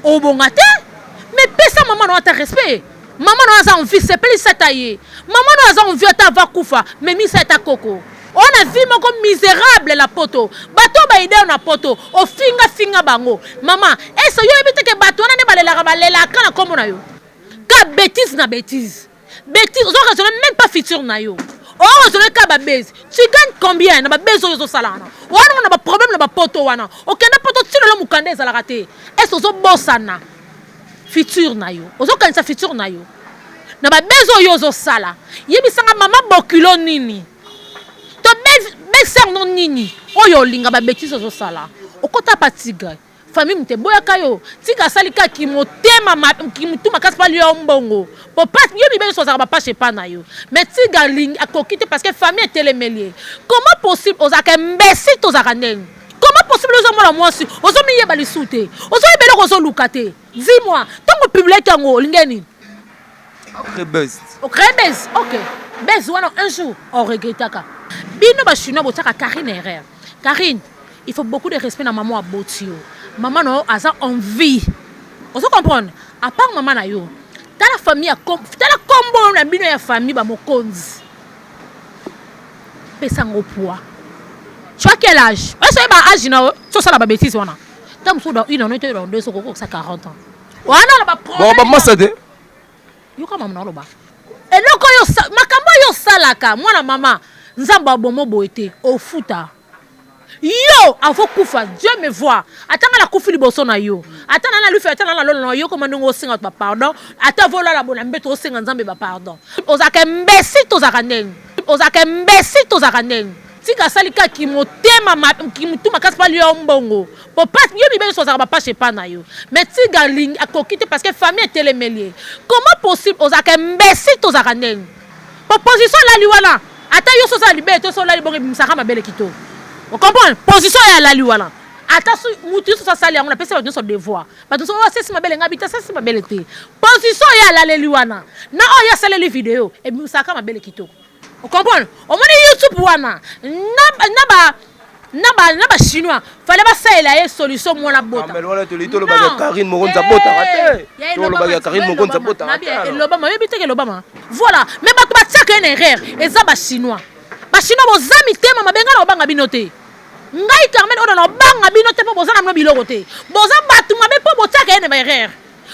au bon matin, mais pesa maman n'a pas respect. Maman n'a pas envie, c'est pas les sataillés. Maman n'a pas envie de va koufa, mais mi c'est ta coco. On a vu comme misérable la poto. Bato ba idée on a poto. O finga bango. Maman, est-ce que yo évite que bato na ne balela kana comme on a yo. Ka bêtise na bêtise. Bêtise, on raisonne même pas futur na yo. On raisonne ka ba bêtise. Tu gagnes combien na ba bezo yo salana. On a ba problème na ba poto wana. Okenda poto tino lo mukande za la raté. Est-ce que zo bossana futur na yo. Ozo kanisa futur na yo. Na ba bezo yo zo sala. Yebisanga maman bokulo nini. To belle non nini. Oyo linga ba bêtise zo sala. Okota patiga. Famille mte boya kayo. Tika salika ki motema ki mutuma kaspa liyo mbongo. Po pas yo mi ben so ba pas pas na yo. Mais tiga ling akokite parce que famille est télémélier. Comment possible ozaka mbesi to zakandeng? Comment possible ozo la moi si ozo mi yeba li soute. Ozo yebele ozo lukate. Dis-moi, tant public yango lingeni. Après best. OK best. OK. Best wana un jour on regrettaka. Bino ba chinois botaka Karine erreur. Karine, il faut beaucoup de respect na maman abotio. Maman no asa envie. On se comprendre. À part maman na yo. Dans la famille dans la combo na bino ya famille ba mokonzi. Pesango poids. Tu as quel âge? Est-ce que âge na so ça la bêtise wana. Tam so da une on était dans 2 ça 40 ans. Wana la ba problème. Bon ba masade. Yo ka maman na lo ba. Et loko yo makambo yo salaka mwana mama nzamba bomo boete au futa. Yo, avant kufa, Dieu me voit. Attends la kufi liboso na yo. Attends na lui fait attends na lolo yo comme ndongo singa pa pardon. Attends vola la bona mbeto singa nzambe ba pardon. Ozaka mbesi to zakandeng. Ozaka mbesi to zakandeng. Tika salika ki motema ki mutuma kaspa liyo mbongo. Po pas yo mi ben so za ba pas pas na yo. Mais tiga ling akokite parce que famille est télémélier. Comment possible ozaka mbesi to zakandeng? Position la liwana. Attends yo so za libé to so la libonge bimsaka mabele kito. Vous comprenez? Position est à la liwana. Attention, mutu so sali on a pensé sur devoir. Parce que c'est si ma belle ngabita c'est ma belle té. Position est à la liwana. Na o ya sale les vidéos et bimsaka mabele kito. Vous comprenez? On m'a dit YouTube wana. Naba chinois. Fallait pas ça la solution moi la bota. Mais voilà tu le baga Karine Mogonza bota raté. Tu le baga Karine Mogonza bota raté. L'Obama, yebite que l'Obama. Voilà, mais ba to ba tiaka une erreur et ça ba chinois. Ba chinois bozami tema mabenga na obanga binote. Ngai Carmen ona na obanga binote po bozana no biloko te. Bozam batu mabe po botaka une erreur.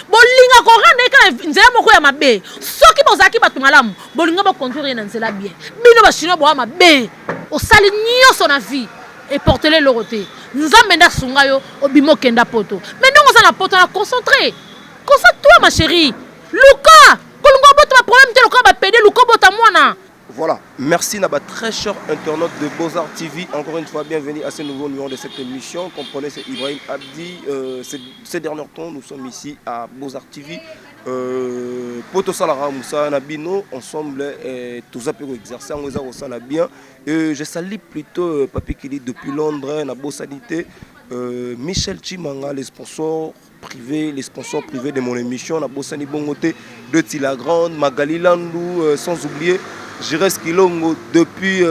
Bolinga ko rande ka nzela moko ya mabe. Soki bozaki batu malamu, bolinga ba conduire na nzela bien. Bino ba chinois bo mabe. O sali nyoso na vie et porter-les l'oroté. Nzambe nda sunga yo obimo kenda poto. Mais non on na poto na concentré. Concentre-toi ma chérie. Luka, kolungo boto ba problème te luka ba pédé luka bota mwana. Voilà, merci Naba, très cher internaute de Beaux-Arts TV. Encore une fois, bienvenue à ce nouveau numéro de cette émission. Comprenez, c'est Ibrahim Abdi. Ces derniers temps, nous sommes ici à Beaux-Arts TV. Poto Salara Moussa Nabino, ensemble, tous appelés exercer, on les a aussi bien. Je salue plutôt Papi Kili depuis Londres, Nabo Sanité. Michel Chimanga, les sponsors privés de mon émission, Nabo Sani Bongote, de Tila Grande, Magali Landou, sans oublier. Je reste Kilongo depuis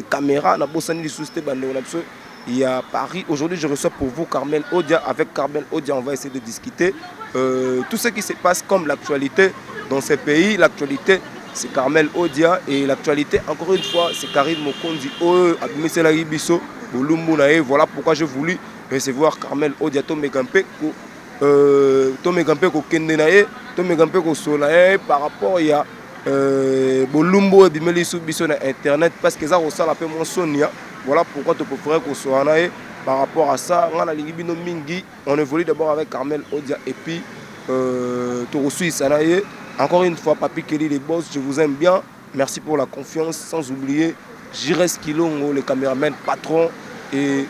Caméra, na Bossani Sousté Bandéonapso. Il y a Paris. Aujourd'hui, je reçois pour vous Carmel Odia. Avec Carmel Odia, on va essayer de discuter tout ce qui se passe comme l'actualité dans ces pays. L'actualité, c'est Carmel Odia. Et l'actualité, encore une fois, c'est Karine Mokonzi. Abimesela Ibiso, Olumbunae. Voilà pourquoi j'ai voulu recevoir Carmel Odia. Tomegampe, Kendenae, Tomegampe, Solae. Par rapport, il y a Bolumbo et Bimeli sous na internet parce que ça ressemble un peu moins Sonia. Voilà pourquoi tu préfères qu'on soit là. Par rapport à ça, on évolue d'abord avec Carmel Odia et puis tu reçois Sanaye. Encore une fois, Papi Kelly les boss, je vous aime bien. Merci pour la confiance. Sans oublier Jires Kilongo, le caméraman patron et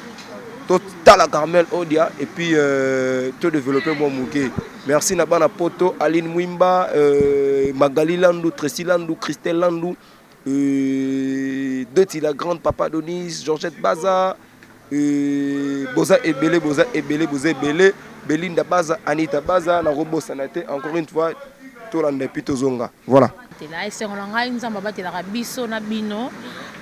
Total Carmel Odia et puis te développer mon mougué. Merci Nabana Poto, Aline Mwimba, Magali Landou, Tracy Landou, Christelle Landou, Deti la Grande, Papa Donis, Georgette Baza, Boza Ebele, Belinda Baza, Anita Baza, Narobo Sanate, encore une fois, Tolanda Pito Zonga. Voilà.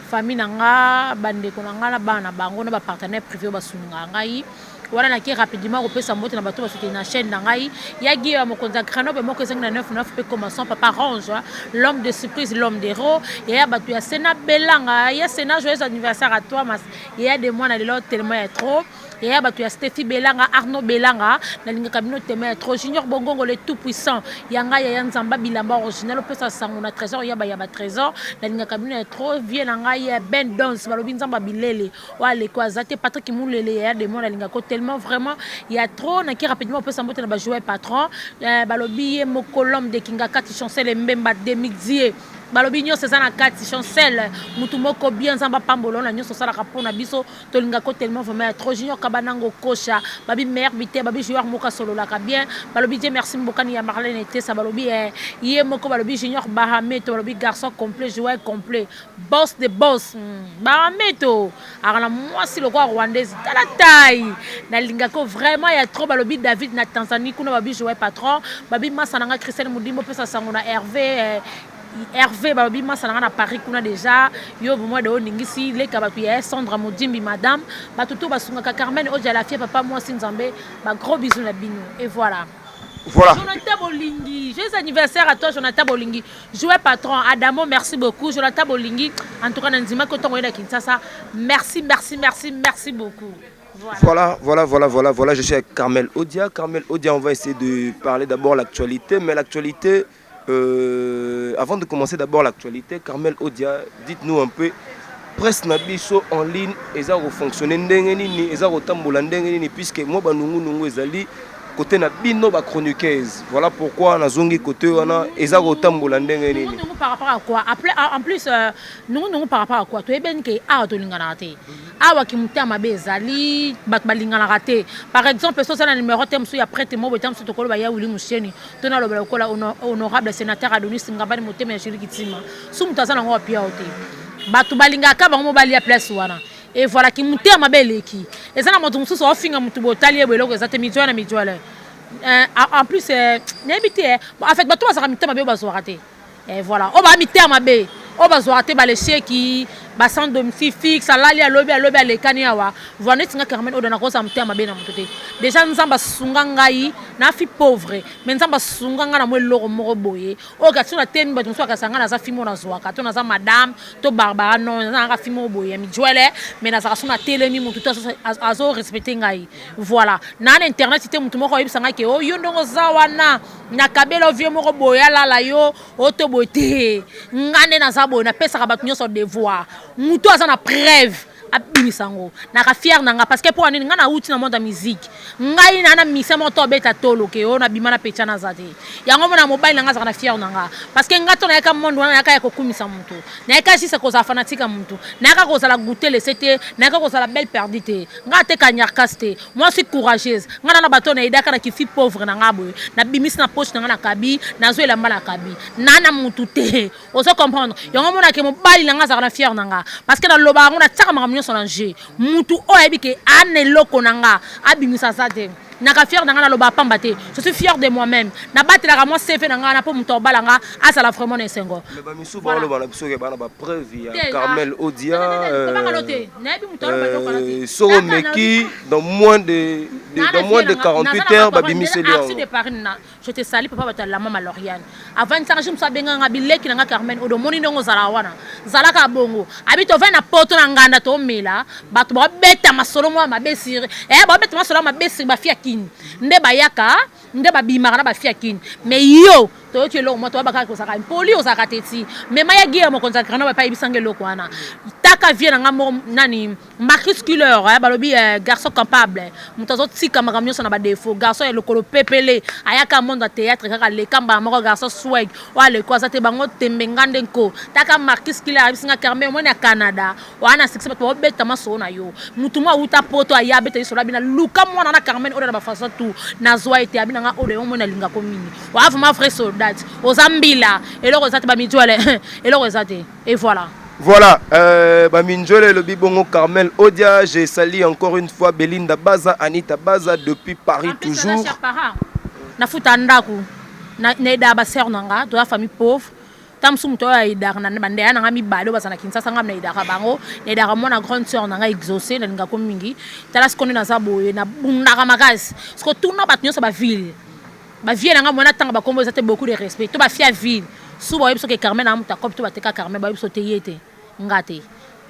Famille nanga bande ko nanga na bana bango na ba partenaire privé ba sunga ngai voilà na qui rapidement on peut s'emboîter na bateau parce que na chaîne na ngai ya Guy mo konza Grenoble mo ko zinga na 99 pe commençant papa range l'homme de surprise l'homme d'héros ya bateau ya Sena Belanga ya Sena joyeux anniversaire à toi mas ya de moi na lelo tellement ya trop ya bateau ya Stéphie Belanga Arnaud Belanga na linga kabino tellement ya trop Junior Bongongo le tout puissant ya ngai ya Nzamba bilamba original pe ça sango na trésor ya ba trésor na linga kabino ya trop vie na ngai ya Ben Dons balobi Nzamba bilele wale kwa zate Patrick Moulele ya de moi na linga ko tellement vraiment il y a trop na qui rapidement peut s'emboîter na jouer patron balobi mo colombe de Kinga 4 chancel Mbemba Demixier balobi nyo c'est ça na 4 chancel mutu moko bien Nzamba pambolo na nyo so sala kapona biso to linga ko tellement vraiment trop Junior Kabanango Kocha babi mère bité babi joueur moka solo la ka bien balobi Dieu merci mbokani ya Marlène était ça balobi yé moko balobi Junior Bahameto balobi garçon complet joueur complet boss de boss Bahameto ara moi si le quoi rwandaise la taille na linga ko vraiment il y a trop balobi David na Tanzanie kuna babi joueur patron babi Masananga Christelle Mudimbo pesa sango na Hervé balobi Masananga na Paris kuna déjà yo moi de oningisi les kabatu ya Sandra Modimbi madame batuto basunga ka Carmen Odia la fille papa moi Sinzambe ba gros bisous na bino et voilà. Voilà. Jonathan Bolingi, joyeux anniversaire à toi Jonathan Bolingi. Joueur patron Adamo, merci beaucoup Jonathan Bolingi. En tout cas Nanzima Kotongo na Kinshasa. Merci beaucoup. Voilà, je suis avec Carmel Odia. Carmel Odia, on va essayer de parler d'abord l'actualité, mais l'actualité avant de commencer d'abord l'actualité, Carmel Odia, dites-nous un peu presse nabiso en ligne, eza ko fonctionner ndenge nini, eza ko tambola ndenge nini puisque moi banungu ezali côté na bino ba chroniqueuse. Voilà pourquoi na zongi côté wana eza ko tambola ndenge nini. Nous par rapport à quoi? En plus nous par rapport à quoi? To eben ke a to lingana te. Awa ki muta mabe ezali bat balingana raté. Par exemple so ça na numéro thème so ya prête mo betam so to kolo ba ya wuli musheni. To na lobela kola honorable sénateur Adonis Ngabani motema ya shiriki tima. Su mutazana ngo pia ote. Batu balinga ka bango mobali ya place wana. Et voilà qui monte à ma belle qui et ça na moto mususu ofinga mutu botali ebelo ko ezate midjo na midjo en plus n'habité en fait bato basaka mitema be bazwa raté et voilà on va miter ma be on va zwa raté ba les cheki ba sans domicile fixe alali alobi alekani awa voilà tinga Carmen odona ko sa mitema be na mutu déjà Nzamba sunga ngai na fi pauvre mais Nzamba sunga nga na mo loko moko boye o ka tuna ten bato so ka sanga na za fimo na zwa ka to na za madame to Barbara non na ka fimo boye mi joele mais na za suna telemi mutu to azo respecter ngai voilà na internet c'était mutu moko yebisa ngai ke o yo ndongo za wana na kabelo vieux moko boye la yo o to bote ngane na za boye na pesa ka bato nyoso devoir mutu aza na preuve abimisango na ka fier nanga parce que pour ani nga na uti na monde de musique ngai na misa moto beta tolo ke ona bimana pecha na zate yango mona mobile nanga za na fier nanga parce que nga to na ka monde wana ka kokumisa mutu na ka sisa ko za fanatique mutu na ka ko za la goûter le c'était na ka ko za la belle perdite nga te ka nyarkaste moi suis courageuse nga na bato na idaka na kifi pauvre nanga boy na bimis na poche nanga na kabi na zo elamba na kabi nana mutu te oso comprendre yango mona ke mobile nanga za na fier nanga parce que na loba ngona tsaka son danger mutu oyebi ke aneloko nanga abimisa sate naka fier nanga na loba pamba te je suis fier de moi-même na batela moi CV nanga na po mutu obalanga asala vraiment na sengo mais ba misu ba loba na biso ke bana ba preuve ya Carmel Odia soro meki dans moins de 48 heures ba bimisa lion je te salue papa batala mama Lauriane avant ça je me sabia nga bileki nanga Carmen odo moni ndongo zala wana zala ka bongo abito va na poto na nganda to mela bato ba beta masolo mo mabesiri ba beta masolo mabesiri ba fia kini nde bayaka nde ba bimaka na ba fia kini mais yo to tu lo moto ba ka ko saka poli o saka teti mais maya gia mo konza grana ba pa ibisange lo kwana taka vie na ngamo nani Marcus Killer balobi garçon capable mutazo tika makamyo na ba défaut garçon ya lokolo pepele ayaka monde théâtre kaka le kamba moko garçon swag wale kwa zate bango tembengande nko taka Marcus Killer abisinga Carmen mo na Canada wana 6 bato beta maso na yo mutu mo uta poto ya beta isola bina luka mo na Carmen oda ba façon tout na zwa ete abina nga odo mo na linga komini wa ma frère soldat ozambila eloko zate ba mitwale eloko zate et voilà. Voilà, Baminjole le bibongo Carmel Odia, j'ai sali encore une fois Belinda Baza, Anita Baza depuis Paris toujours. Na futa ndaku na eda ba sœur nanga de la famille pauvre. tamsu muto ya idaka na bande ya nga mibale basana Kinshasa nga na idaka bango na idaka mona grande sœur na nga exaucé na nga ko mingi tala skoni na zaboye na bundaka makasi sko tuna batnyo sa ba ville na nga mona tanga ba kombo zate beaucoup de respect to ba fia ville suba yebso ke Carmen na muta kopto bateka Carmen ba yebso teyete ngate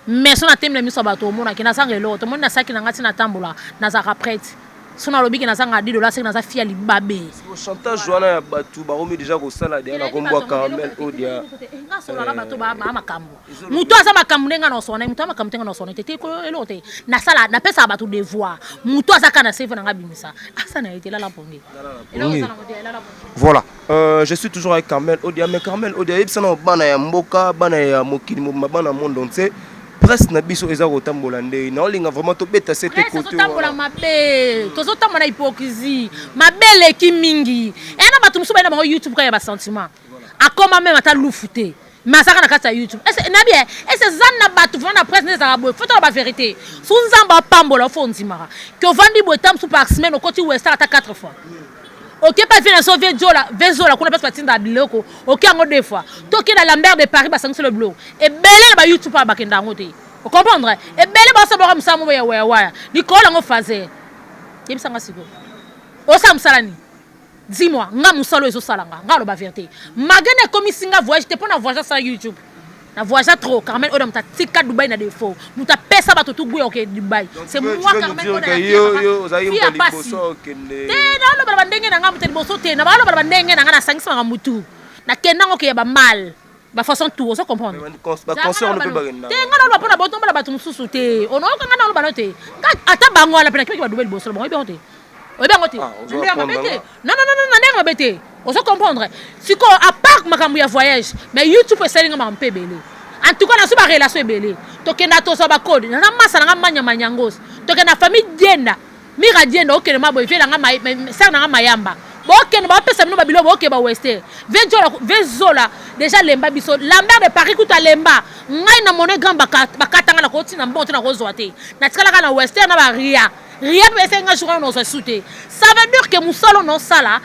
mais sona temle miso bato mona kina sangelo to mona saki na ngati na tambola na za prête sona lobi kina sanga $10 c'est na za fia libabe au chantage joana ya batu ba romi déjà ko sala de na kombo Carmel Odia nga sona la bato ba makambo muto asa makambo nenga no sona muto makambo tenga no sona tete ko elote na sala na pesa bato devoir muto asa kana save na ngabimisa asa na été là la pongi voilà je suis toujours avec Carmel Odia mais Carmel Odia ibsana bana ya mboka bana ya mokili bana monde entier presque na biso eza kotambola ndei na olinga vraiment to beta cette côté totambola mabe tozotambola hypocrisie mabele ki mingi ena bato musuba na ba YouTube ka ya ba sentiment akoma même ata lufute masaka na kata YouTube na bien zanna bato vana presse ne za bo faut la vérité sunzamba pambola fo ndimara que vandi botam sous par semaine au côté ouest ata 4 fois. Ok, pas venir sauver Vezola, qu'on a pas parti dans Biloko. Ok, en 2 fois. Toki dans Lambert de Paris, bah sur le blog. Et belé ba YouTube pas bakenda ngote. Vous comprendre? Et belé ba savoir comme ça mo ya. Nicole en faisait. Yebisa ngasiko. O sa msalani. Dis-moi, nga musalo ezo salanga, nga lo ba vérité. Magane comme singa voyage, t'es pas na voyage sur YouTube. Na voyage trop, Carmel Oda mta tika Dubai na défaut. Muta pesa bato tout gwe OK Dubai. C'est moi Carmel Oda. Yo zayi ko liboso kende. Na lo ba ndenge na nga muta liboso te, na ba lo ba ndenge na nga na sangisa nga mutu. Na kenda ngo ke ba mal. Ba façon tout, on comprendre. Ba concert ne peut pas gagner. Te nga na lo ba pona boto ba bato mususu te. Ono ka nga na lo ba no te. Ata bango la pena ki ba Dubai liboso ba bien te. Oye bien te. Non, non, bête. On se comprendre. Si quoi à part ma voyage, mais YouTube est selling ma belé. En tout cas, na suba relation belé. To kenda to so ba code. Na masa na manya manyangos. To kenda famille dienda. Mira dienda OK na mabo ifela nga sa na mayamba. Bo OK na ba pesa mino ba bilo bo OK ba wester. Vezola déjà lemba biso. Lambert de Paris kuta lemba. Ngai na moné gamba bakatanga na koti na mbonto na kozwate. Na tikala na wester na ba ria. Rien ne fait un jour on se soute. Ça veut dire que musalo non sala.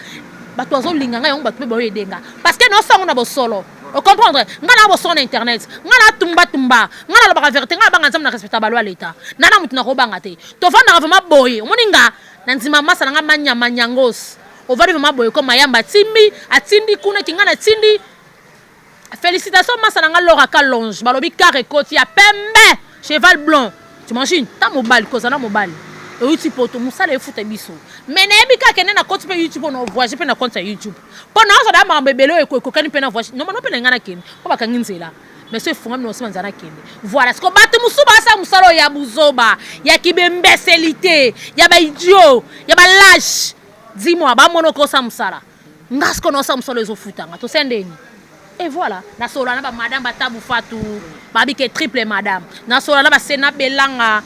Bato azo linganga yon bato be yedenga. Parce que non ça on a bo solo. Vous comprendre? Ngana bo son internet. Ngana tumba. Ngana la ba vérité ngana banga nzamna respecta balwa l'état. Nana mutu na ko banga te. To vanda vraiment boye. Moninga nanzima masa nga manyangos. On va vraiment boye comme mayamba timbi atindi kuna kingana tindi. Félicitations masa nga Laura Kalonge. Balobi carré koti ya pembe. Cheval blanc. Tu imagines? Ta mobile kozana mobile. YouTube poto musala efuta biso mais na ebika kene na compte pe YouTube on voyage pe na compte YouTube pona so da ma bebelo ekokani pe na voyage non non pe na ngana kene ko baka nginzela mais ce fond no se manzana kene voilà ce ko batu musuba sa musalo ya buzoba ya kibembeselité ya ba idiot ya ba lâche dis-moi ba monoko sa musala ngasko no sa musalo ezofuta nga to sendeni. Et voilà, na sola na ba madame Batabu Fatou ba bike triple madame na sola na ba sena belanga.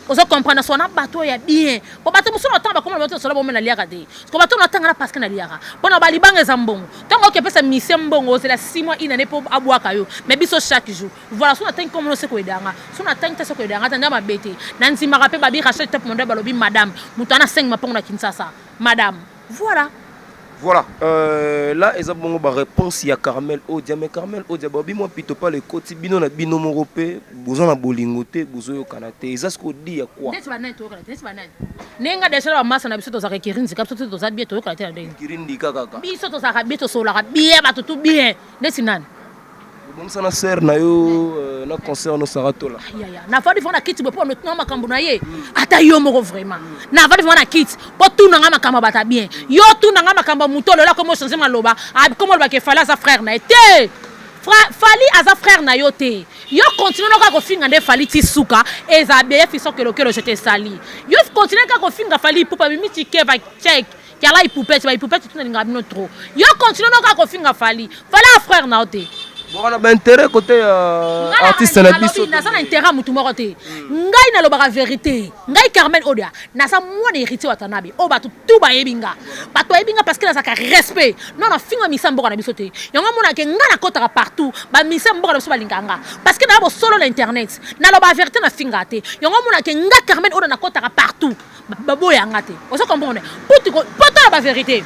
Vous comprenez son bateau ya bien. Pour bateau muso na tamba comment bateau sola bo mena liaka te. Parce bateau na tanga parce que na liaka. Bona ba libanga zambongo. Tango ke pesa mission mbongo c'est la 6 mois inane pour abwaka yo. Mais biso chaque jour. Voilà, so na tanga comme no se ko edanga. So na tanga se ko edanga tanda ma bete. Nanzi marape ba bi rachet top monde ba lobi madame. Mutana 5 mapongo na Kinshasa. Madame. Voilà. Voilà, là, ils ont une réponse à Carmel Odia. Mais Carmel Odia, moi, plutôt pas le côté bino na bino moropé, besoin na bolingoté, besoin au Canada. Ils ont ce qu'on dit à quoi? Nenga déjà la masse na biso to za kirin zika to za bien to kala tena. Kirin di kaka. Biso to za biso so la bien ba tout bien. Nesinan. Bon ça na ser na yo na concert no sarato là. Ya na fa defona kit bo pour notre makambo na ye. Ata yo moko vraiment. Na fa defona kit po tout na makambo bata bien. Yo tout na makambo mutolo la comme changer maloba. Comme ba ke fala sa frère na été. Fali aza frère na yo te. Yo continue na ko finga nde Fali tisuka eza be fiso que le jeter sali. Yo continue ka ko finga Fali poupa mi tike va check. Kala ipoupette tout na ngabino trop. Yo continue na ko finga Fali. Fala frère na te. On a intérêt côté artiste na biso. Na ça intérêt mutu moko te. Ngai na loba vérité. Ngai Carmel Odia. Na ça moi héritier watanabe. O ba tout ba yebinga. Ba to yebinga parce que na ça respect. Non na finga misambo na biso te. Yango mona ke ngana kota partout. Ba misambo na biso ba linganga. Parce que na bo solo l'internet. Na loba vérité na finga te. Yango mona ke nga Carmel Odia na kota partout. Ba boya ngate. On se comprendre. Poto la vérité.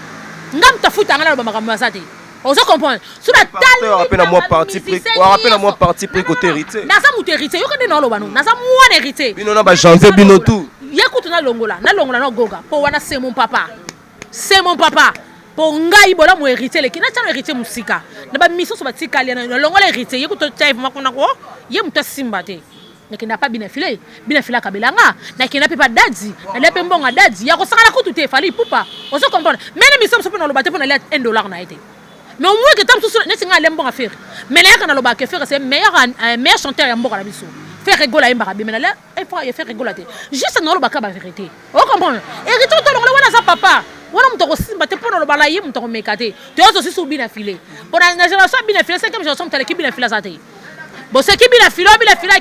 Ngam ta futa ngana loba makambo ça te. On se comprend. Sur la table. On rappelle à moi parti pris. On rappelle à moi parti pris côté hérité. Nasa mutu hérité. Yo kende na loba no. Nasa moi hérité. Bino na ba janvier bino tout. Yakutu na longola. Na longola no goga. Po wana c'est mon papa. C'est mon papa. Po ngai bola mo hérité le. Kina tano hérité musika. Na ba mission so ba tikali na longola hérité. Yakutu chaive makuna ko. Ye muta simba te. Na kina pa binafile. Binafila kabelanga. Na kina pe pa dadzi. Na lepe mbonga dadzi. Ya ko sala kutu te fali pupa. On se comprend. Mais mission so pe na loba te po na le $1 na été. Mais au moins que tu as ne sais pas faire. Mais là, quand on a faire, c'est meilleur chanteur et un bon rabisso. Faire rigoler à Mbarabi, mais là, il faut faire rigoler. Juste dans le bac à la vérité. Vous comprenez? Et retourne dans le roi à papa. On a mon aussi, mais tu peux dans le balayer, mon mécaté. Tu as aussi sous bien affilé. Pour la génération bien affilée, c'est comme je suis qui bien affilé à tes. Bon, c'est qui bien affilé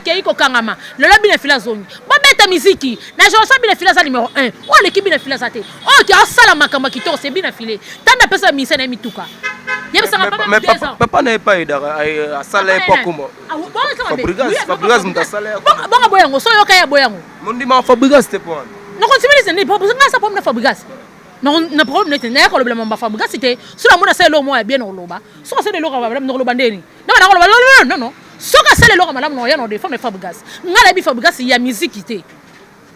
qui est au Kangama. Le bien affilé à zone. Bon, mais ta musique, la génération bien affilé à numéro 1. Oh, l'équipe bien affilé à tes. Oh, tu as ça la makamba qui c'est bien affilé. T'as n'a pas ça, mais c'est un mitouka. Mais papa n'est pas aidé à salaire pas comment. Fabrigas m'ta salaire. Bon boyango so yoka ya boyango. Mon dit ma Fabrigas c'était quoi? Non continue les n'est pas besoin ça pour me Fabrigas. Non na problème n'est pas le problème ba Fabrigas c'était sur la mona c'est le mois bien oloba. So c'est le loka madame no loba ndeni. Non non. So ka c'est le loka madame no ya no de femme Fabrigas. Ngala bi Fabrigas ya musique ité.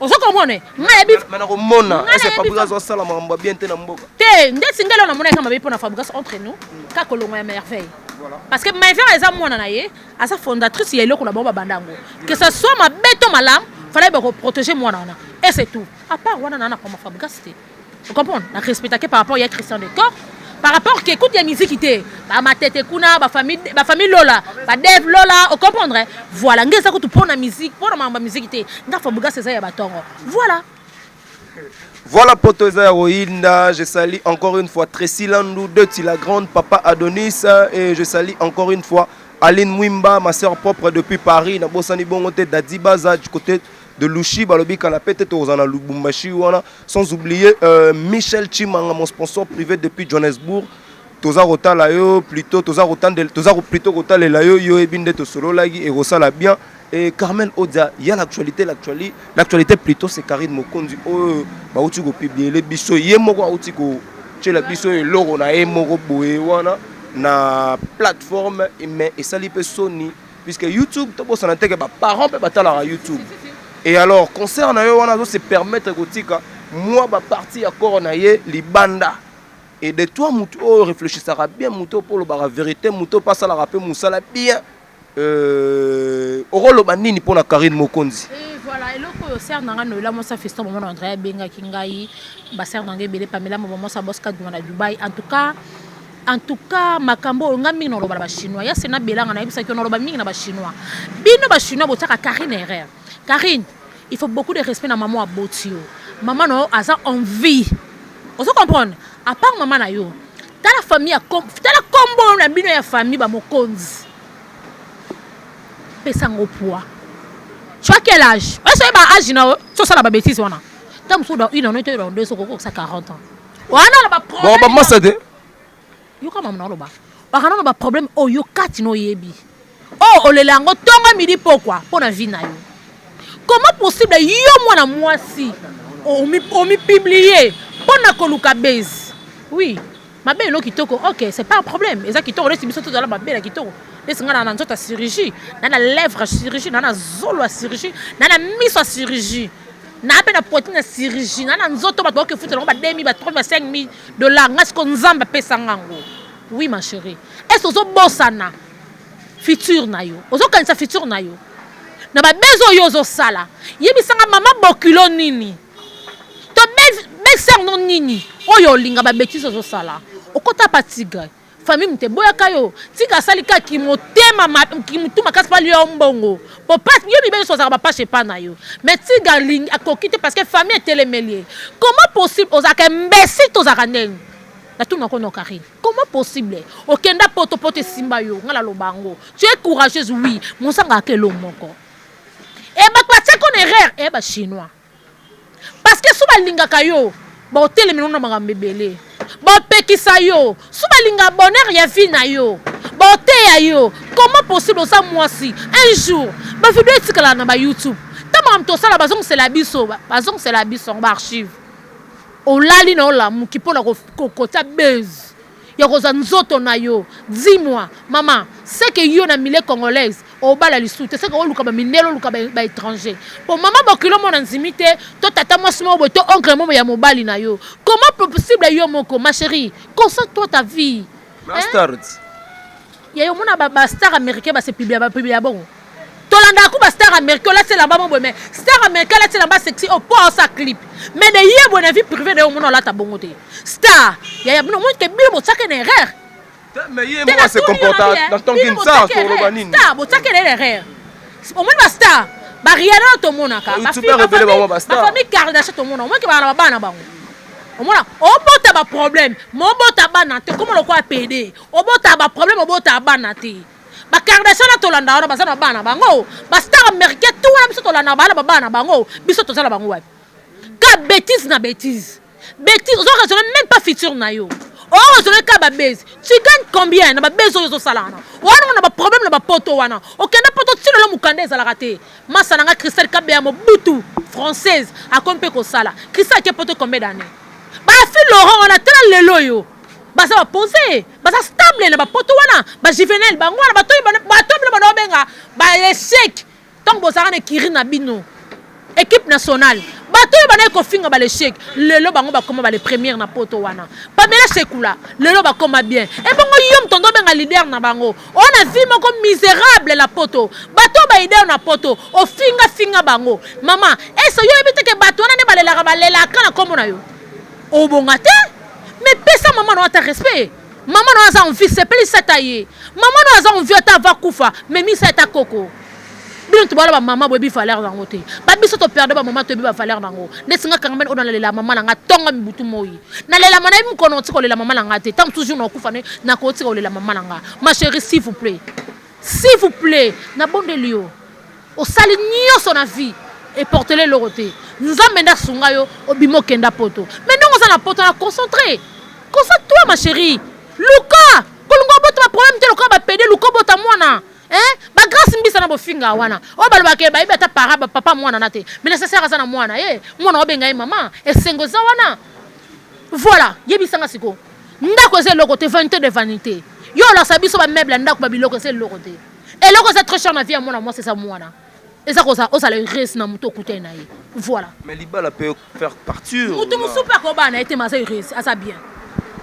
On se comprend né. Ngala bi mais na ko mona est Fabrigas o sala mamba bien te na mboka. Te ndesi ngala na mona kama be pona Fabrigas entre nous. Ka kolongo ya merveille. Voilà. Parce que ma frère est à moi nanaye, à sa fondatrice il est là qu'on a bon bandango. Que ce soit ma bête ou ma lame, fallait protéger moi nana. Et c'est tout. À part moi nana comme Fabrigas c'était. Vous comprenez? La respecter par rapport à Christian de corps. Par rapport qui écoute la musique qui était, ma tête kuna, ma famille Lola, ma Dev Lola, vous comprendrez? Voilà, ngeza ko tu prends la musique, pour ma musique qui était, nga Fabrigas c'est ça ya batongo. Voilà. Voilà Potoza Rohinda, je salue encore une fois Tracy Landou de la grande papa Adonis et je salue encore une fois Aline Mwimba, ma soeur propre depuis Paris, na bosani bongote d'Adibaza du côté de Lushi, balobi kanapé tete ozana Lubumbashi wana, sans oublier Michel Chimanga, mon sponsor privé depuis Johannesburg. Toza rota la yo plutôt toza plutôt rota la yo ebinde to solo lagi et rosala bien. Et Carmel Odia, il y a l'actualité plutôt c'est Karine Mokondi. Oh, bah où tu go publier les biso, yemoko où tu go, tu la biso et l'oro na yemoko boé wana na plateforme mais et ça lipe Sony puisque YouTube, tu peux s'en intégrer bah parents peut battre la YouTube. Et alors concernant yo wana c'est permettre gotika moi bah partir à coronaye libanda. Et de toi muto réfléchissera bien muto pour le bara vérité muto pas ça la rapper musala bien. Orolo nini pour la Karine Mokonzi. Et voilà, et le sert nanga no la mo sa feston moment André benga kingai ba sert nanga belé Pamela moment sa boska du na Dubaï en tout cas makambo ngami no loba ba chinois ya sena belanga na bisa ki no loba mingi na ba chinois bino ba chinois botaka Karine erreur Karine il faut beaucoup de respect na maman abotio maman no asa envie on se comprendre à part maman na yo ta la famille ta la combo na bino ya famille ba Mokonzi. Pesango poids. Tu as quel âge? Est-ce que âge na so ça la bêtise wana. Tam so dans une on était dans 40 ans. Wana la problème. Bon moi ça de. Yo ka mama na ba. Ba kana ba problème o yo kati no yebi. Oh olelango tonga midi pourquoi? Pour na vie na yo. Comment possible yo mwana mwasi o mi publier pour na koluka base. Oui. Ma belle no kitoko. OK, c'est pas un problème. Eza kitoko reste biso to dans la belle kitoko. Les gens ont une chirurgie, dans lèvres chirurgie, dans la zolo chirurgie, dans la mise à chirurgie, dans la poitrine chirurgie, dans la zoto bato que foutre ba 2000 ba 3000 5000 dollars, est-ce qu'on zamba pesa ngango? Oui ma chérie. Est-ce que bosana futur na yo? Ozo kanisa futur na yo. Na ba bezo yo zo sala. Yebisanga mama bokulo nini? To be ser non nini? Oyo linga ba bêtise zo sala. Okota patiga. Famille mte boya kayo tika salika ki motema ki mutuma kaspa liyo mbongo po pas yo bibeli so za ba pas pas na yo mais tiga ling akokite parce que famille est télémélier comment possible ozaka mbesi to za kaneng na tout nako no Karine comment possible okenda poto simba yo ngala lobango tu es courageuse oui monsanga akelo moko e ba kwatia ko erreur e ba chinois parce que suba linga kayo ba télémélier no manga mbebele bon pekisa yo suba linga bonheur ya vie na yo bote ya yo comment possible ça moi si un jour ba vidéo etikala na ba YouTube tama mto sala bazong c'est la biso ba archive olali na ola mukipona ko kota base ya koza nzoto na yo. Dis-moi maman, c'est que yo na milieu congolaise au bala lisute, c'est que o luka ba minelo luka ba étranger. Pour maman bokilo mon nzimité, to tata moi simo bo to oncle mo ya mobali na yo. Comment possible yo moko ma chérie? Concentre-toi ta vie. Bastard. Ya yo mona ba star américain ba se publier bon. Tolanda ku ba star américain là c'est là-bas mon mais star américain là c'est là-bas sexy au point sa clip. Mais de yé bonne vie privée de yo mona là ta bongote. Star, ya no mo ke bilo tsaka na erreur. Mais il moi se comporte dans ton kinsa sur le banine. Star, bo tsaka na erreur. Au moins ba star, ba riana to monaka. Tu peux révéler ba star. Ma famille Kardashian to mona, au moins ke ba bana bango. Au moins, o bota ba problème, mo bota bana te comment le quoi PD. O bota ba problème, o bota bana te. Ba Kardashian na tolanda wana basana bana bango. Ba star américain tout wana biso tolanda bana bango, biso tozala bango wapi. Ka bêtise na bêtise. Bêtise, on raisonne même pas futur na yo. On raisonne ka ba base. Tu gagnes combien na ba base yo salana. Wana on a ba problème na ba poto wana. Okenda poto tino lo mukande za la raté. Masa nanga Christelle Kabea mo butu française a kompe ko sala. Christelle ke poto combien d'années. Ba fi Laurent on a tellement lelo yo. Ba ça va poser. Ba ça stable na ba poto wana. Ba juvenile ba ngwana ba toyi ba no benga. Ba l'échec. Tant bo ça na kirina bino. Équipe nationale. Bato bana ko finga ba l'échec. Lelo bango ba koma ba les premières na poto wana. Pamela Sekula, lelo ba koma bien. Et bongo yom tondo benga leader na bango. On a vu moko misérable la poto. Bato ba leader na poto. O finga bango. Maman, est-ce yo ebite ke bato na ne balela kana komo na yo. O bonga te? Mais pesa maman no ta respect. Maman no aza envie c'est plus sataye. Maman no aza envie ta va kufa, mais mi sa ta koko. Bien tu bala maman bobi valeur nango te. Ba biso to perdre ba maman to bi ba valeur nango. Nesinga kangamen o na lela maman nanga tonga mibutu moyi. Na lela maman im kono tiko lela maman nanga te. Tant toujours na kufa ne na ko tiko lela maman nanga. Ma chérie s'il vous plaît. S'il vous plaît, na bonde lio. O sali nyoso na vie et portez-le l'oroté. Nous amena sunga yo obimo kenda poto. Mais non on na poto na concentré. Concentre-toi ma chérie. Luka, kolongo boto ba problème te luka ba pédé luka bota mwana. Ba grâce mbisa na bofinga wana o balba ke ba ibeta para ba papa mwana na te mais nécessaire za na mwana mwana obenga ye maman esengo za wana voilà yebisa nga siko ndako ze loko te vanité de vanité yo la sabiso ba meuble ndako ba biloko ze loko te et loko c'est très cher na vie mwana moi c'est ça mwana et ça cosa o ça le reste na muto kuté na ye voilà mais libala peut faire partir muto musupa ko bana été ma ça reste asa bien.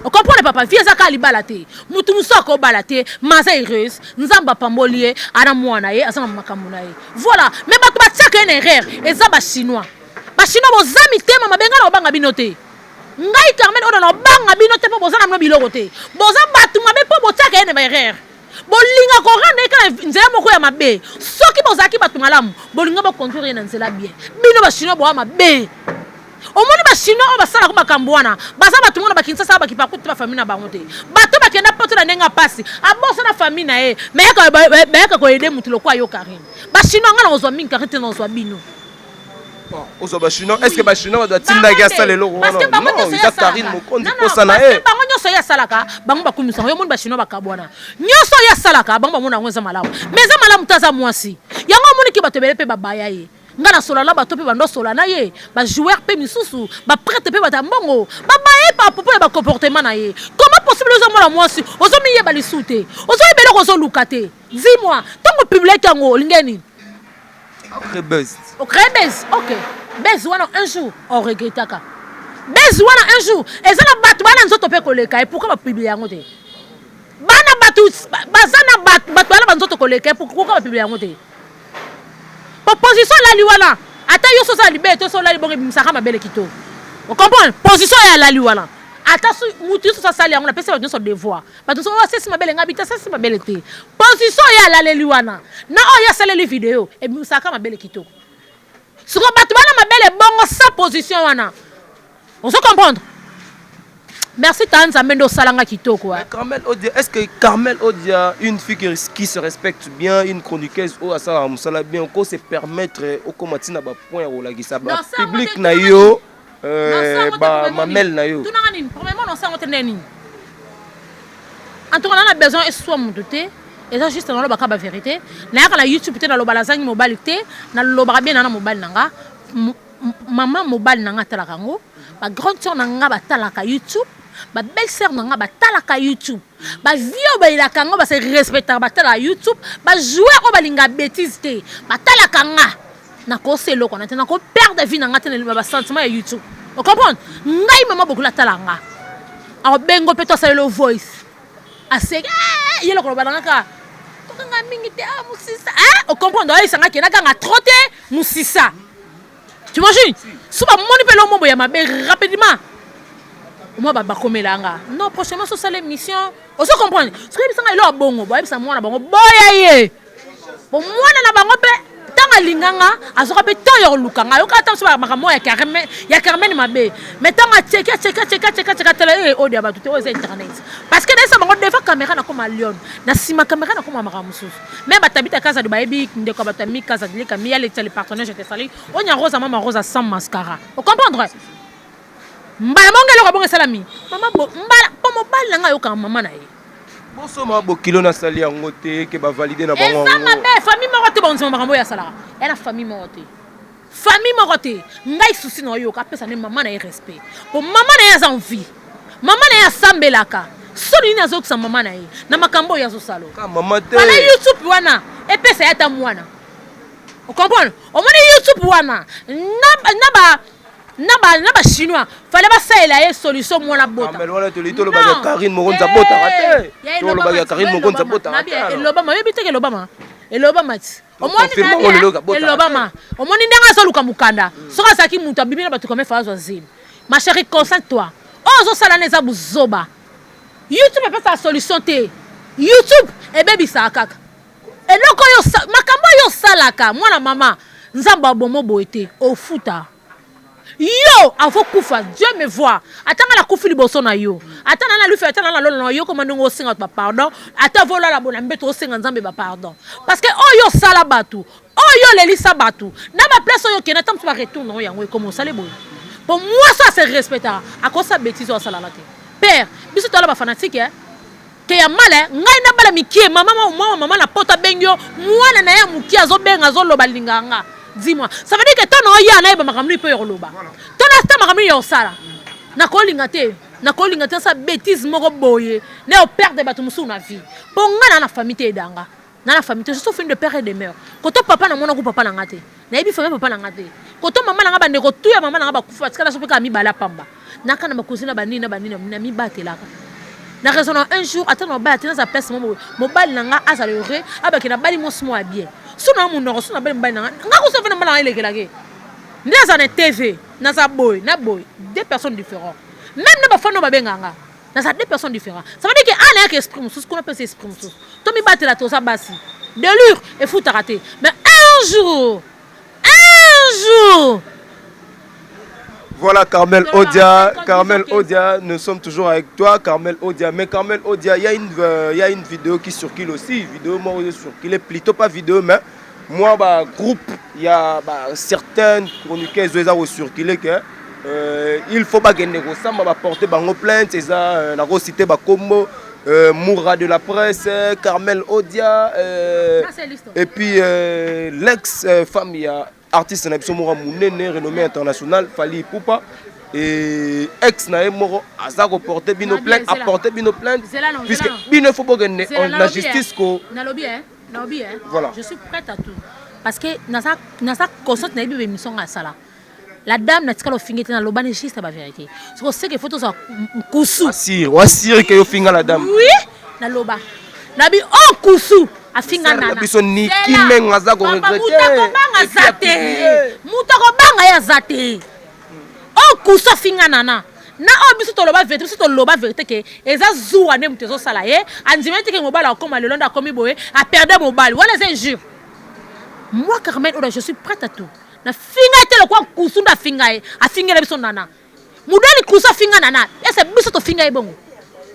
On comprend papa, viens à Kalibalate. Moutoumoussa ko balate, maza heureuse, nzamba pambolie, ana mwana ye, asa makamuna ye. Voilà, mais bato ba tsaka une erreur, eza ba chinois. Ba chinois bo zami te mama benga na banga binote. Ngai Carmen ona na banga binote po bozana no biloko te. Boza bato mabe po bo tsaka une erreur. Bolinga ko rande ka nzela moko ya mabe. Soki bozaki bato malamu, bolinga ba conduire na nzela bien. Bino ba chinois bo mabe. Au moins ba chinois on va sala ko makambo wana baza bato ngona bakinsa sa bakipa ko ta famille na bango te bato bakenda poto na nenga pasi abosa na famille na ye mais ka ko aider mutu lokwa yo Karine ba chinois ngana ozwa mingi Karine na ozwa bino ozwa ba chinois est-ce que ba chinois doit tinda ga sala lelo parce que bango non ça Karine mokondi ko sana e bango nyoso ya salaka bango bakumisa yo moni ba chinois bakabwana nyoso ya salaka bango bamona ngweza malamu mais za malamu taza mwasi yango moni ki bato bele pe babaya ye ngana solala bato pe bando solana ye ba joueur pe misusu ba prêtre pe batambongo ba bae pa popo ba comportement na ye comment possible ozo mona mwasi ozo miye ba lisute ozo ibele ko zo lukate dis-moi tango public yango lingeni après buzz OK buzz wana un jour on regrettaka buzz wana un jour ezana bato bana nzoto pe koleka et pourquoi ba publier yango te bana bato bazana bato bana nzoto koleka pourquoi ba publier yango te position la liwana ata yo so sa liberté so la libonge bimsaka mabele kito on comprend position ya la liwana ata so mutu so sa sali yango na pesa ba so devoir ba so c'est mabele ngabita ça c'est mabele te position ya la liwana na o ya sala les vidéos et bimsaka mabele kito siko batu bana mabele bongo sa position wana on se comprendre. Merci Tanza Mendo Salanga Kitoko. Carmel Odia, est-ce que Carmel Odia, une fille qui se respecte bien, une chroniqueuse au Asa Moussala bien, qu'on se permettre au Komatina ba point au Lagisa ba public na yo ba mamel na yo. Premièrement non ça neni. En tout cas on a besoin et soit mon douté et ça juste dans le baka ba vérité. Na ya la YouTube te na lo balazangi mobile te na lo bara bien na mobile nanga. Maman mobile nanga talaka ngo ba grande sœur nanga ba talaka YouTube. ba belle-sœur nanga batalaka YouTube ba vio ba ilaka nga ba se respecter batala YouTube ba jouer ko balinga bêtise te batalaka nga na ko selo ko na te na ko perdre vie nanga te na ba sentiment ya YouTube o comprendre ngai mama beaucoup la talanga a bengo peto sa le voice ase yelo ko balanga ka ko nga mingi te musisa o comprendre ay sanga ke na nga trotte musisa tu imagines suba moni pe lo mombo ya mabe rapidement moi ba komelanga non prochainement sur ça l'émission on se comprend ce que bisanga ilo bongo boy bisa mwana bango boya ye bon mwana na bango pe tanga linganga azoka pe to yo lukanga yo kata so ba makamo ya Carmen mabe mais tanga cheka tele audio ba tout aux internet parce que ça bango defa caméra na comme lion na sima caméra na comme makamususu même batabita casa de baby ndeko batami casa de kamia les partenaires j'étais sali on y a rosa mama rosa sans mascara vous comprendre mbala mongelo ko bonga salami mama bo mbala po mobali nga yo ka mama na ye boso ma bo kilo na sali yango te ke ba valider na bango eza mabe famille moko te bonzo makambo ya sala ela famille moko te ngai susi na yo ka pesa ne mama na ye respect po mama na ye za envie mama na ye sambelaka soni na zo kusa mama na ye na makambo ya zo salo ka mama te wala YouTube wana e pesa ya ta mwana o comprendre o moni YouTube wana naba chinois fallait pas ça la solution moi la bota mais voilà to lito lo ba Karine Mokonza bota raté to lo ba Karine Mokonza bota raté elobama yebite ke elobama o moni ndanga so luka mukanda soka saki mutu abimina batu comme fazo zim ma chérie concentre-toi ozo sala neza buzoba YouTube pas sa solution te YouTube e baby sa kaka eloko yo makambo yo salaka mwana mama nzamba bomo boete o futa yo avo kufa Dieu me voit atanga la kufi liboso na yo atanga na lufi atanga na lolo yo comme ndongo singa ba pardon ata vola la bona mbeto singa nzambe ba pardon parce que oyo sala batu oyo lelisa batu na ba place oyo kena tam ba retourner yango comme ça les boy pour moi ça c'est respectable à cause ça bêtise au sala la te père biso to la ba fanatique ke ya mala ngai na bala mikie mama na pota bengyo mwana na ya mukia zo benga zo loba linganga. Dis-moi, ça veut dire que ton oya na ba makamni pe yoloba. Ton asta makamni yo sala. Na ko lingate sa bêtise moko boye. Na o perdre batu musu na vie. Ponga na famille te danga. Na famille te je suis de père et de mère. Koto papa na mona ko papa na ngate. Na ebi fere papa na ngate. Koto mama na ngaba ndeko tuya mama na ngaba kufa tika na so pe ka mi bala pamba. Na kana ma cousine ba nina na mi batelaka. Na raison un jour attends ba tena sa place mobile nanga azalore abaki na bali mosmo a bien. Suna mu no suna bali mbali nanga ngako so fena mbala elekelake. Ndeza na TV na sa boy deux personnes différentes. Même na ba fano ba benganga. Na sa deux personnes différentes. Ça veut dire que ana que exprime ce qu'on appelle exprime tout. To mi batela to sa basi. De l'ure et fout à rater. Mais un jour voilà Carmel Odia, nous sommes toujours avec toi Carmel Odia. Mais Carmel Odia, il y a une vidéo qui circule aussi, moi qui est plutôt pas vidéo mais moi groupe, il y a certaines chroniqueurs qui ont circulé que il faut pas gagner ça, va porter bango plainte, c'est ça la recité combo Moura de la presse, Carmel Odia et puis l'ex-femme artiste na biso moko munene renommé international Fally Ipupa et ex na moko azako porter bino plainte apporter bino plainte puisque bino faut gagner la justice ko na lobby voilà je suis prête à tout parce que na sa conscience na bibe émission à sala la dame na tikalo fingete na lobane juste ba vérité ce que c'est que photo ça kusu wasir que yo finga la dame oui na loba na bi o kusu afinga nana biso ni kimenga za ko regretter mutako banga ya zate o kuso finga nana na o biso to loba vérité ke eza zuwa ne mutezo sala ye andimete ke mobala akoma lelo nda komi boye a perdre mobile wala c'est injure moi Carmel Odia je suis prête à tout na finga te le kwa kusu nda finga ye afinga biso nana mudani kuso finga nana ese biso to finga ye bongo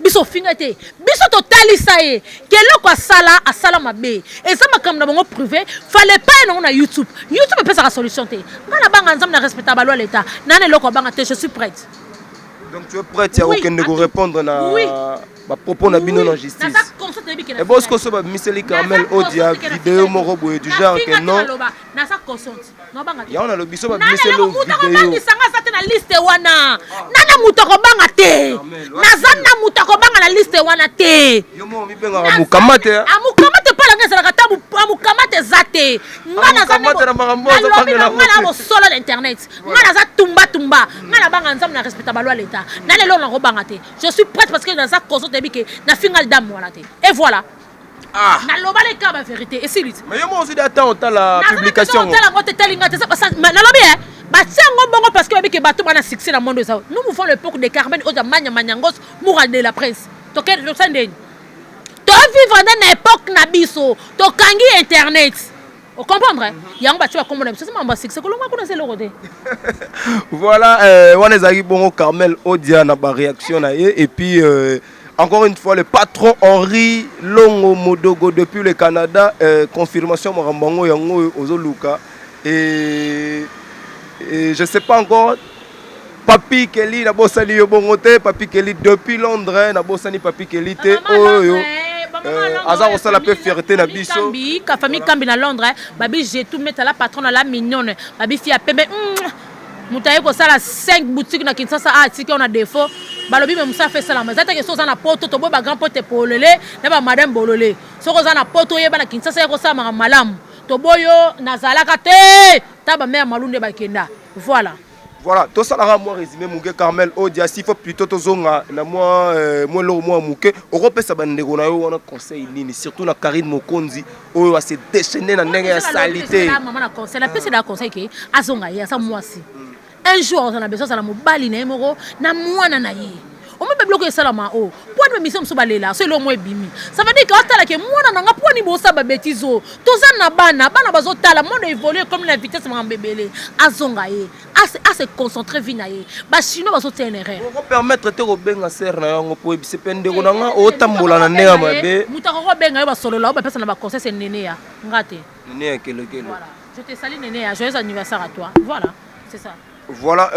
biso fingate biso to talisa ye keloko asala mabe eza makambo na bango privé fallait pas non na YouTube peut sa solution te ngana banga nzam na respectable loi l'état nana eloko banga te je suis prête donc tu es prête ya aucun de répondre na ba propos na bino na justice na ça constate Et bon, ce que ça va miseli Carmel Odia vidéo moko boye du genre que non. Na sa consente. Non banga. Ya on a le biso ba miseli vidéo. Nana sanga sa na liste wana. Nana mutako banga te. Nazana mutako banga na liste wana te. Yo mo mi benga amukamate. Amukamate pala ngesa kata amukamate zate. Ngana za ngana solo l'internet. Ngana za tumba. Ngana banga nzam na respectable loi l'état. Na lelo na robanga te. Je suis prête parce que dans sa consente bike na fingal dame wana te. Et voilà. Ah. Na loba les cas la vérité et c'est lui. Mais yo mo aussi d'attendre la publication. Na lobi batiango bongo parce que bike bato bana succès na monde ça. Nous mouvons l'époque de Carmen Odia Manyangos mourad de la presse. To quel le sending. To vivre dans l'époque na biso, to kangi internet. Vous comprenez? Yang batu comme on c'est mamba succès ko longa connaissez le côté. Voilà, on est bon Carmel Odia na ba réaction na et puis encore une fois, le patron Henri Longo Modogo depuis le Canada, confirmation Morambango Yango Ozoluka. Et je ne sais pas encore, Papi Kelly, Nabosani Yobongote, Papi Kelly depuis Londres, Nabosani Papi Kelly, Azar aussi la peu fierté na biso. Ka famille Kambi na Londres, babi j'ai tout mettre la patronne la mignonne, babi fille a pembe. Mutaye ko sala 5 boutiques na Kinshasa a tiki on a défaut. Balobi même ça fait ça la mais ça que so na poto to bo ba grand pote polele na ba madame bolole so ko na poto yeba na Kinshasa ko sa malamu to boyo nazalaka te ta ba mère malunde ba kenda voilà tout ça la moi résumé Muke Carmel Odia s'il faut plutôt to zonga na moi lo moi Muke Europe sa bande ko na yo wana conseil nini surtout na Karine Mokonzi oyo a se déchaîner na ndenge ya salité maman na conseil la pese da conseil ke azonga ya sa moi si un jour on a besoin de la mobile na mwana na ye on me bloquer ça la ma o pour me mission so balela c'est le moins bimi ça veut dire que atala ke mwana na nga pour ni bo sa ba betizo to za na bana bazo tala monde évolue comme la vitesse ma bébélé azonga ye à se concentrer vina ye ba chino bazo tenere on permettre te ko benga ser na yango po ebise pende ko nga o tambola na ndenge mabe mutako ko benga ba solo la ba pesa na ba conseil c'est nene ya ngate nene ya kele voilà je te salue nene ya joyeux anniversaire à toi voilà c'est ça. Voilà,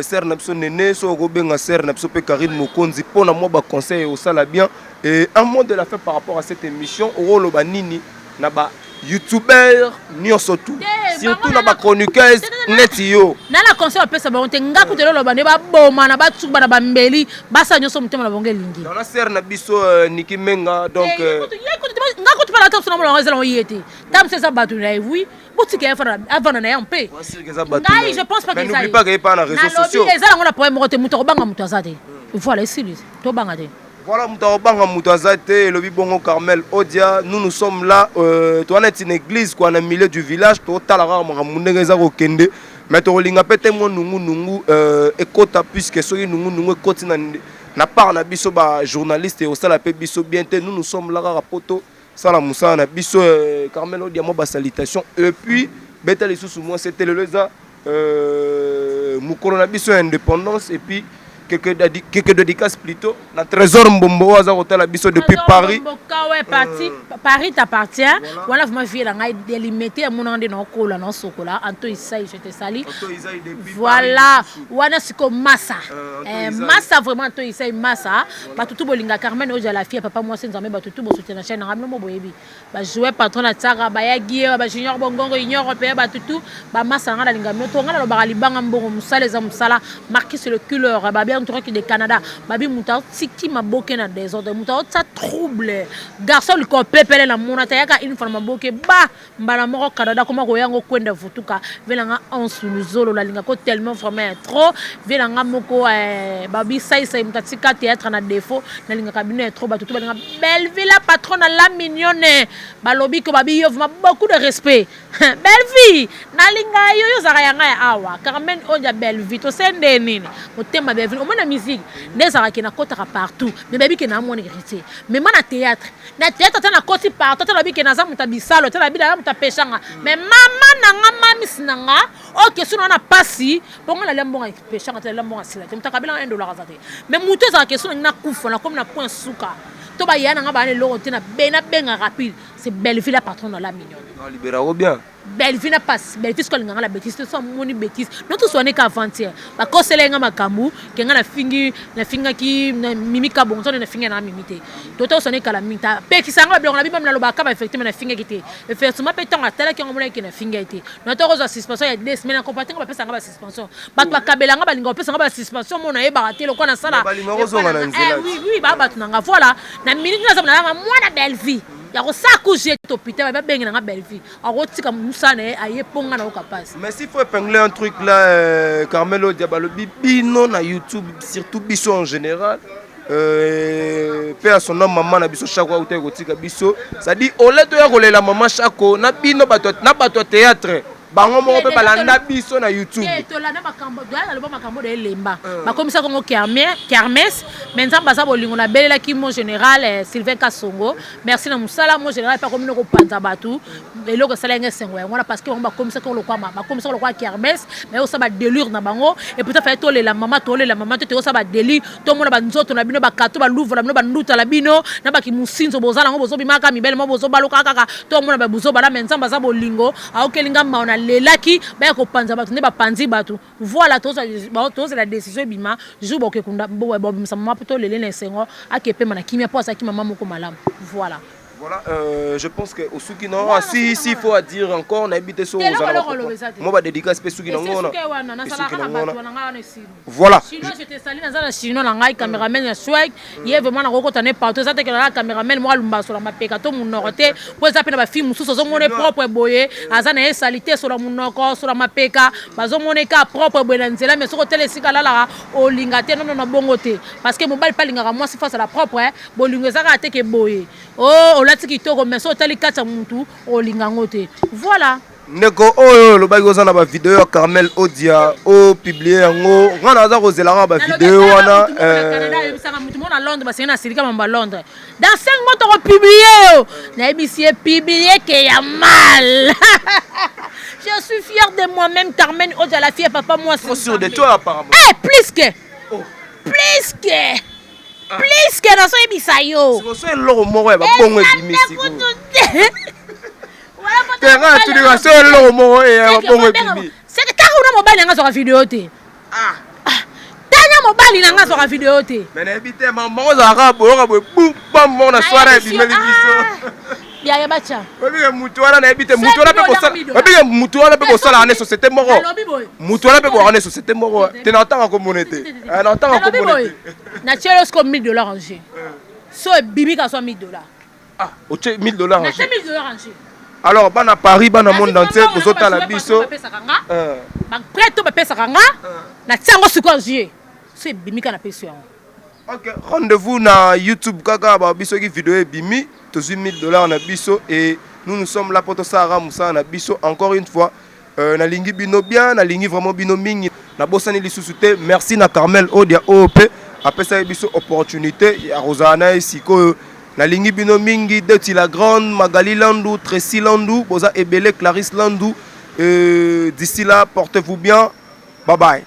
Ser Napso Nene, so Robenga Ser Napso pe Karine Mokonzi, pour moi, ba conseil au sala bien. Et un mot de la fin par rapport à cette émission, Oro Banini, naba youtubeur, ni surtout. Surtout naba chroniqueuse, netio. Nala conseil pe sa bonté, ngaku te lo bane ba boma na ba tsuba na ba mbeli, ba sa nyoso mutema na bonge lingi. Dans la Ser Nabiso Niki Menga, donc. Ngaku tu parles de ça, on va yété. Tam c'est ça batu na oui. Boutique avant na en paix. Je pense pas que ça. N'oublie pas qu'il y a pas na réseaux sociaux. Les gens on a problème moto muto banga muto azate. Voilà, c'est lui. To banga te. Voilà, muto banga muto azate, le Bibongo Carmel Odia, nous sommes là toi on est une église quoi dans milieu du village, to talara ma munengeza ko kende. Mais to linga pete mo nungu ekota puisque soki nungu ekoti na part na biso ba journaliste et au sala pe biso bien te nous sommes là à poto. Sala Moussa na biso Carmel Odia mo ba salutation et puis beta les sous moi c'était le leza mukolo na biso indépendance et puis quelques dédicaces plutôt na trésor Mbombo aza hôtel biso depuis Paris. Paris t'appartient. Voilà vraiment vie la ngai délimité mon ande na kola na sokola Anto Isaï je te salue. Voilà, wana siko massa. Massa vraiment Anto Isaï massa. Ba tutu bolinga Carmen Odia la fille papa moi c'est nzambe ba tutu bo soutien na chaîne ramlo mo boyebi. Ba jouer patron na tsara ba ya gié ba junior bongongo ignore pe ba tutu ba massa ngala linga moto ngala lo ba libanga mbongo musala za musala marqué sur le couleur ba bien truc de Canada babi muta tiki maboke na désordre muta ça trouble garçon le pepele na monata yaka une fois maboke ba mbala moko Canada comment ko yango kwenda futuka velanga onsu luzolo la linga ko tellement vraiment trop velanga moko babi sai muta tika théâtre na défaut na linga cabinet trop ba tutu balinga belle ville patronne la mignonne balobi ko babi yo beaucoup de respect belle vie na linga yo zaka yanga awa Carmen Odia belle vie to sende nini motema belle vie o mona musique nezara ki na kota partout mais babi ke na mon héritier mais na théâtre na koti partout ta babi ke na za muta bisalo ta babi na muta peshanga mais mama na nga mami sinanga OK sino na pasi bongo la lembo nga peshanga ta lembo nga sila muta kabila $1 azate mais muto za ke sino na kufa na comme na point suka to ba yana nga ba ne lo tina bena benga rapide c'est Belleville la patronne la mignonne. Ah, libéraux bien. Belleville passe, Belleville ce la bêtise, c'est ça mon bêtise. Nous tous on est qu'avant-hier. Parce que c'est là makambu, que na fingi qui mimika bon, on na fingi na mimité. Toto sonné qu'à la mita. Pe qui sanga blanc la même na lobaka effectivement na fingi qui effectivement pe tant à telle qui on mona qui na fingi été. Notre rose suspension il y a des semaines en comparaison on peut sanga suspension. Ba to kabela nga balinga pe sanga suspension mona e baraté le ko na sala. Oui, ba tunanga voilà. Na minute na za na moi na Belleville. Il y a ça que j'ai topité, mais bien dans la belle vie. Alors tu comme Moussa né, aïe ponga na capable. Mais s'il faut épingler un truc là, Carmelo Diabalo bino na YouTube, surtout biso en général. Père son nom maman na biso chaque fois ou te gotika biso. Ça dit au lieu de roler la maman chako na bino bato théâtre. Bango mo pe balanda biso na YouTube. To la na makambo, doya le ba makambo de lemba. Ba comme ça comme kermesse, maintenant baza bolingo na belela ki mon général Sylvain Kasongo. Merci na musala mon général pas comme no ko panza batu. Et loko sala ngesengo ya ngona parce que on ba comme ça ko lo kwa ba comme ça lo kwa kermesse, mais o sa ba délire na bango et peut-être faire toler la maman te o sa ba délire, to mona ba nzoto na bino ba kato ba louvre la bino ba nduta la bino, na ba ki musinzo bozala ngo bozo bimaka mibele mo bozo baloka kaka, to mona ba buzo bala maintenant baza bolingo, a okelinga maona lelaki ba ko panza batu ne ba panzi batu voilà tous la décision bima jour ba ke kunda bo bimisa mama poto lele na sengo akepe mana kimia po sa ki mama moko malamu voilà. Voilà, je pense que au Suki non, si il faut à dire encore, on a habité sur moi, je dédicace à Suki non. Voilà. Sinon, je te salue dans la Chine, la caméraman, la swag, il est vraiment un reconnaît partout. Ça, c'est que la caméraman, moi, le sur la pécato, mon norté, pour ça, la film, sous son monnaie propre, boye, azana salité sur la monoko, sur la péka, bazo moneka propre, boyanzela, mais sur le télé, c'est là, au lingate, non, non, bongoté. Parce que mon bal pas lingara, moi, c'est face à la propre, bon, lingazara, que boye. Oh, voilà. Neko oh le bago za na ba vidéo Carmel Odia o publier ngo ngana za kozela ba vidéo wana à Londres parce que na silika mamba Londres dans 5 mois tu publier na ebisier publier que ya mal. Je suis fière de moi-même Carmen Odia la fille papa moi c'est sûr de toi apparemment. Eh plus que dans son ebisayo c'est so lo mo ba bongo ebimisi ko voilà tu dis c'est lo mo ba bongo ebimisi c'est que quand on mobile nga sur vidéo te tanya mobile nga sur vidéo te mais na ebité maman za ka boyoka boy bam mo na soirée ebimeli biso ya ya bacha obi mutu wana na ebité mutu wana pe kosala obi mutu wana pe kosala na société moko mutu wana pe ko na société moko te na tanga ko monete na tanga ko monete na chelo sko $1000 en jeu so bibika so $1000 ah o che $1000 en jeu $1000 en jeu alors bana Paris bana monde entier bozota la biso ba preto ba pesa kanga na tsango siko jeu so bimika na peso yango. Ok, rendez-vous na YouTube kaka ba biso ki vidéo e bimi tozu $1000 na biso et nous sommes là pour to sara musa na biso encore une fois na lingi bino bien na lingi vraiment bino mingi na bosani lisusu te merci na Carmel Odia OP après ça biso opportunité ya Rosana siko na lingi bino mingi Deti la grande Magali Landou Tracy Landou boza ebele Clarisse Landou d'ici là portez-vous bien bye bye.